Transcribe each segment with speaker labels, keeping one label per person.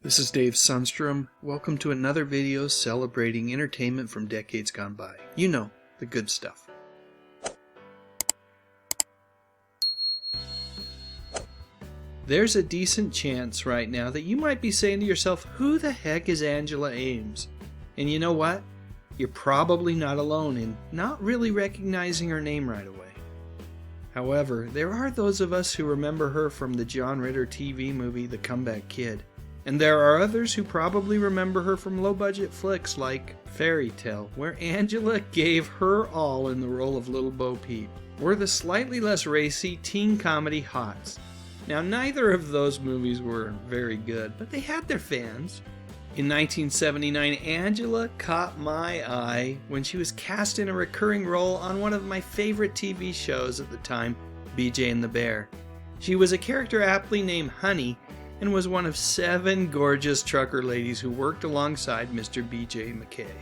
Speaker 1: This is Dave Sundstrom. Welcome to another video celebrating entertainment from decades gone by. You know, the good stuff. There's a decent chance right now that you might be saying to yourself, who the heck is Angela Aames? And you know what? You're probably not alone in not really recognizing her name right away. However, there are those of us who remember her from the John Ritter TV movie The Comeback Kid. And there are others who probably remember her from low-budget flicks like Fairy Tale, where Angela gave her all in the role of Little Bo Peep, or the slightly less racy teen comedy Hots. Now, neither of those movies were very good, but they had their fans. In 1979, Angela caught my eye when she was cast in a recurring role on one of my favorite TV shows at the time, BJ and the Bear. She was a character aptly named Honey, and was one of 7 gorgeous trucker ladies who worked alongside Mr. B.J. McKay.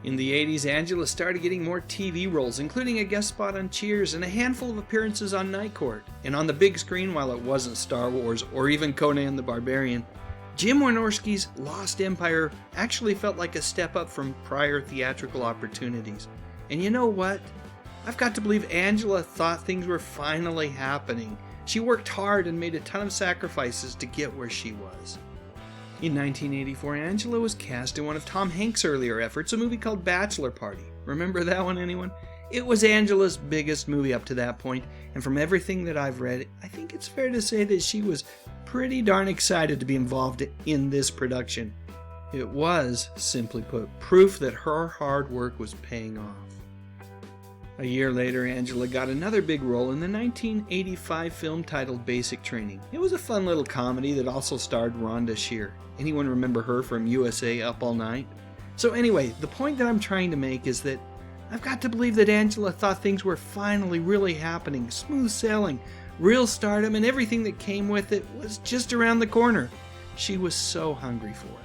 Speaker 1: In the 80s, Angela started getting more TV roles, including a guest spot on Cheers and a handful of appearances on Night Court. And on the big screen, while it wasn't Star Wars or even Conan the Barbarian, Jim Wynorski's Lost Empire actually felt like a step up from prior theatrical opportunities. And you know what? I've got to believe Angela thought things were finally happening. She worked hard and made a ton of sacrifices to get where she was. In 1984, Angela was cast in one of Tom Hanks' earlier efforts, a movie called Bachelor Party. Remember that one, anyone? It was Angela's biggest movie up to that point, and from everything that I've read, I think it's fair to say that she was pretty darn excited to be involved in this production. It was, simply put, proof that her hard work was paying off. A year later, Angela got another big role in the 1985 film titled Basic Training. It was a fun little comedy that also starred Rhonda Shear. Anyone remember her from USA Up All Night? So anyway, the point that I'm trying to make is that I've got to believe that Angela thought things were finally really happening, smooth sailing, real stardom, and everything that came with it was just around the corner. She was so hungry for it.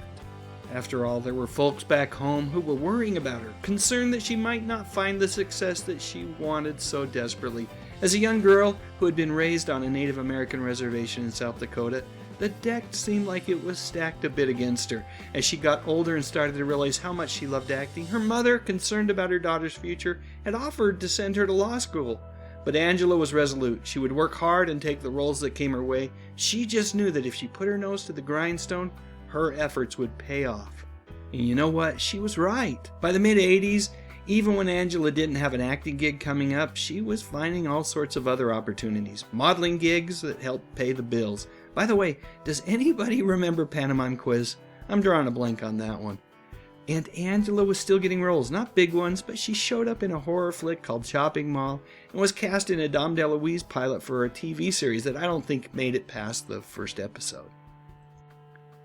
Speaker 1: After all, there were folks back home who were worrying about her, concerned that she might not find the success that she wanted so desperately. As a young girl who had been raised on a Native American reservation in South Dakota, the deck seemed like it was stacked a bit against her. As she got older and started to realize how much she loved acting, her mother, concerned about her daughter's future, had offered to send her to law school. But Angela was resolute. She would work hard and take the roles that came her way. She just knew that if she put her nose to the grindstone, her efforts would pay off. And you know what? She was right. By the mid-80s, even when Angela didn't have an acting gig coming up, she was finding all sorts of other opportunities. Modeling gigs that helped pay the bills. By the way, does anybody remember Pantomime Quiz? I'm drawing a blank on that one. And Angela was still getting roles, not big ones, but she showed up in a horror flick called Shopping Mall and was cast in a Dom DeLuise pilot for a TV series that I don't think made it past the first episode.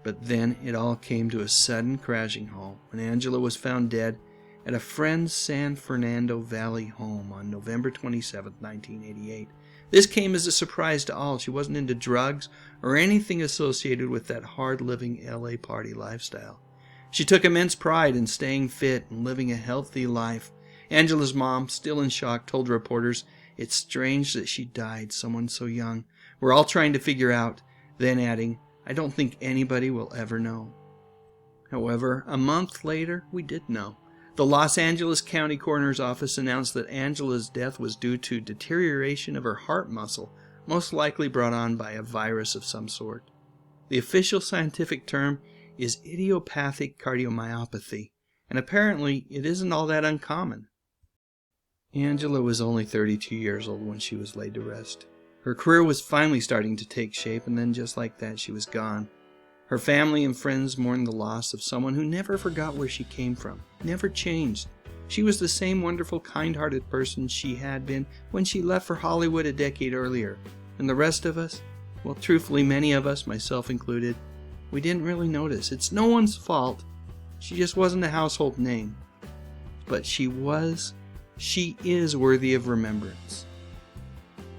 Speaker 1: But then it all came to a sudden crashing halt when Angela was found dead at a friend's San Fernando Valley home on November 27, 1988. This came as a surprise to all. She wasn't into drugs or anything associated with that hard-living LA party lifestyle. She took immense pride in staying fit and living a healthy life. Angela's mom, still in shock, told reporters, "It's strange that she died, someone so young. We're all trying to figure out," then adding, "I don't think anybody will ever know." However, a month later, we did know. The Los Angeles County Coroner's Office announced that Angela's death was due to deterioration of her heart muscle, most likely brought on by a virus of some sort. The official scientific term is idiopathic cardiomyopathy, and apparently it isn't all that uncommon. Angela was only 32 years old when she was laid to rest. Her career was finally starting to take shape, and then just like that, she was gone. Her family and friends mourned the loss of someone who never forgot where she came from, never changed. She was the same wonderful, kind-hearted person she had been when she left for Hollywood a decade earlier. And the rest of us, well, truthfully, many of us, myself included, we didn't really notice. It's no one's fault. She just wasn't a household name. But she is worthy of remembrance.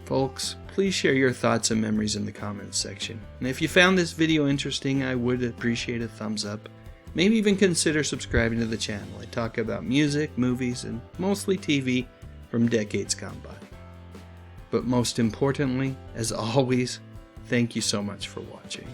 Speaker 1: Folks, please share your thoughts and memories in the comments section. And if you found this video interesting, I would appreciate a thumbs up. Maybe even consider subscribing to the channel. I talk about music, movies, and mostly TV from decades gone by. But most importantly, as always, thank you so much for watching.